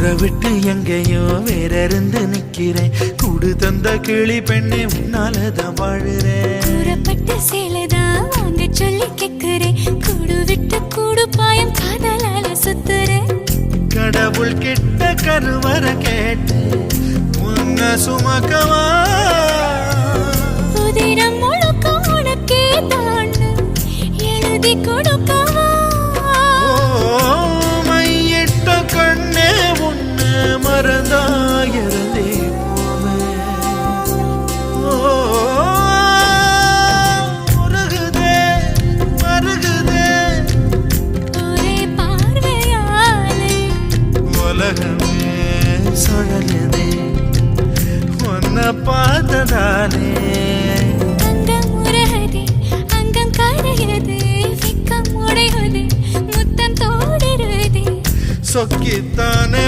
ஊரை விட்டு எங்கேயோ வேற இருந்து நிக்கிறேன். கூடு தந்த கிளி பெண்ணே உன்னாலதான் வாழுறேன். கூறப்பட்ட சேலைதான் வாங்க சொல்லி கேக்குறேன். கூடு விட்டு கூடு பாயம் காதலால சுத்துறேன். கடவுள் கிட்ட கருவற கேட்டு உன்ன சுமக்கவா. புதினம் முழுக்க உனக்கே தான் எழுதி கொடுக்கவா. மையிட்ட கண்ணே உன்ன மறந்தாயிருந்தே மருகுதே மருகுதே ஒரே பார்வையாலே உலகமே சுழலுதே உன்னை பார்த்ததாலே. அங்கம் உருகுதே அங்கம் கரையுதே வெக்கம் உடையுதே முத்தம் தோடுருதே சொக்கித்தானே